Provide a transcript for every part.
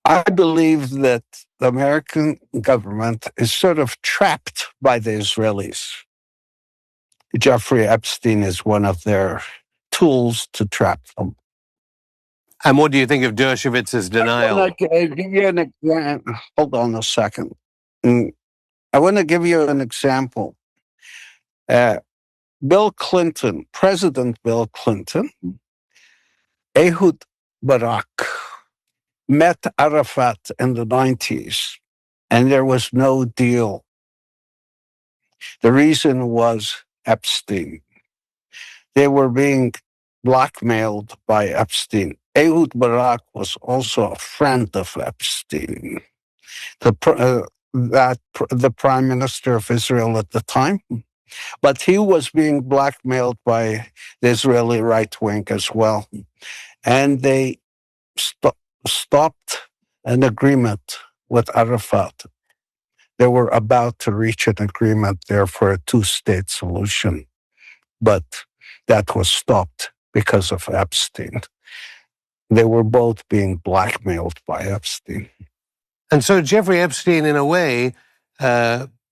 I believe that the American government is sort of trapped by the Israelis. Jeffrey Epstein is one of their tools to trap them. And what do you think of Dershowitz's denial? Hold on a second. I want to give you an example. Bill Clinton, President Bill Clinton, Ehud Barak met Arafat in the 90s, and there was no deal. The reason was Epstein. They were being blackmailed by Epstein. Ehud Barak was also a friend of Epstein, the prime minister of Israel at the time. But he was being blackmailed by the Israeli right wing as well. And they stopped an agreement with Arafat. They were about to reach an agreement there for a two-state solution, but that was stopped because of Epstein. They were both being blackmailed by Epstein. And so Jeffrey Epstein, in a way,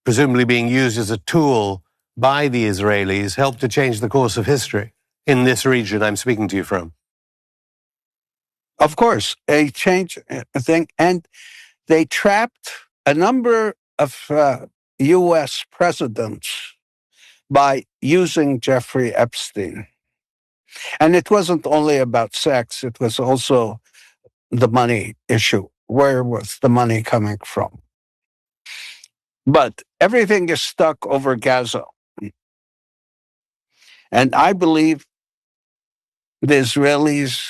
presumably being used as a tool by the Israelis, helped to change the course of history in this region I'm speaking to you from. Of course, a change thing, and they trapped a number of U.S. presidents by using Jeffrey Epstein. And it wasn't only about sex, it was also the money issue. Where was the money coming from? But everything is stuck over Gaza. And I believe the Israelis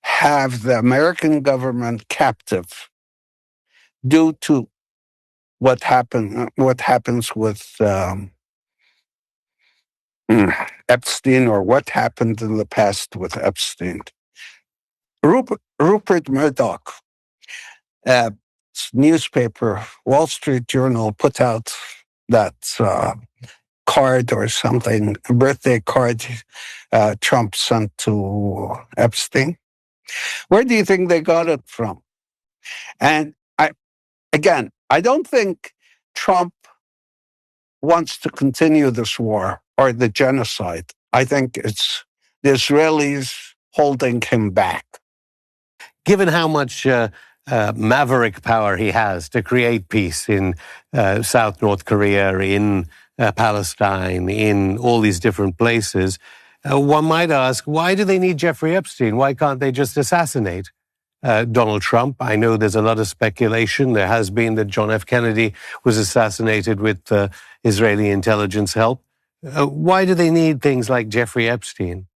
have the American government captive due to what happens with Epstein, or what happened in the past with Epstein. Rupert Murdoch, newspaper, Wall Street Journal, put out that card or something, a birthday card Trump sent to Epstein. Where do you think they got it from? And I don't think Trump wants to continue this war or the genocide. I think it's the Israelis holding him back. Given how much maverick power he has to create peace in South North Korea, in Palestine, in all these different places, one might ask, why do they need Jeffrey Epstein? Why can't they just assassinate Donald Trump? I know there's a lot of speculation. There has been that John F. Kennedy was assassinated with Israeli intelligence help. Why do they need things like Jeffrey Epstein?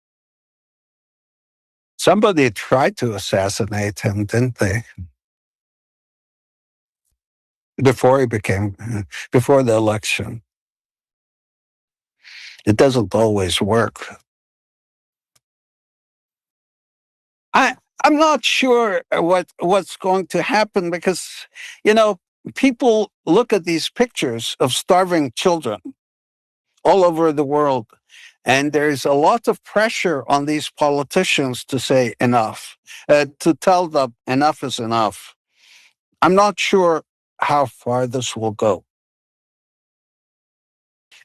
Somebody tried to assassinate him, didn't they? Before the election. It doesn't always work. I'm not sure what's going to happen because, people look at these pictures of starving children all over the world, and there's a lot of pressure on these politicians to say enough, to tell them enough is enough. I'm not sure how far this will go.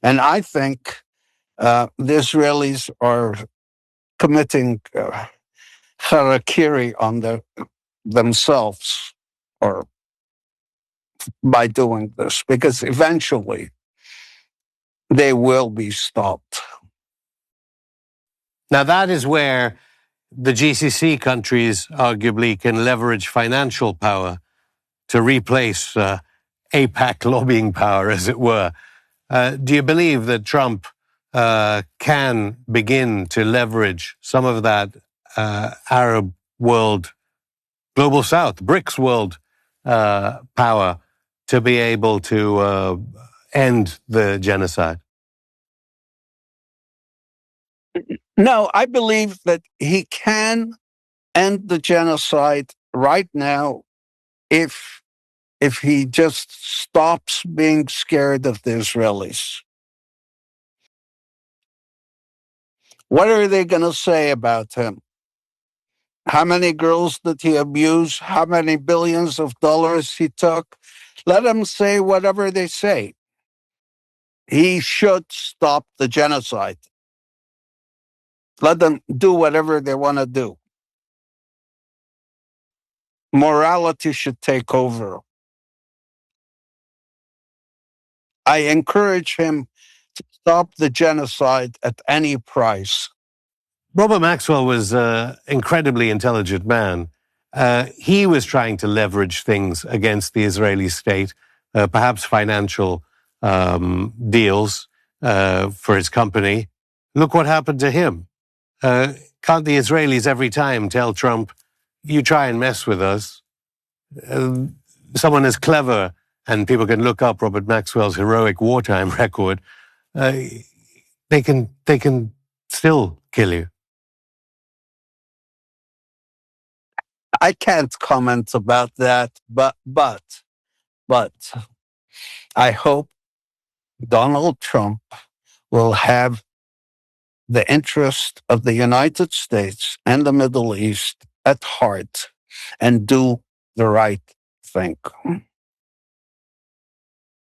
And I think the Israelis are committing harakiri on themselves, or by doing this, because eventually they will be stopped. Now, that is where the GCC countries arguably can leverage financial power to replace AIPAC lobbying power, as it were. Do you believe that Trump can begin to leverage some of that Arab world, global South, BRICS world power to be able to end the genocide? No, I believe that he can end the genocide right now if he just stops being scared of the Israelis. What are they going to say about him? How many girls did he abuse? How many billions of dollars he took? Let them say whatever they say. He should stop the genocide. Let them do whatever they want to do. Morality should take over. I encourage him to stop the genocide at any price. Robert Maxwell was an incredibly intelligent man. He was trying to leverage things against the Israeli state, perhaps financial deals for his company. Look what happened to him. Can't the Israelis every time tell Trump, you try and mess with us? Someone as clever, and people can look up Robert Maxwell's heroic wartime record, they can still kill you. I can't comment about that, but I hope Donald Trump will have the interest of the United States and the Middle East at heart and do the right thing.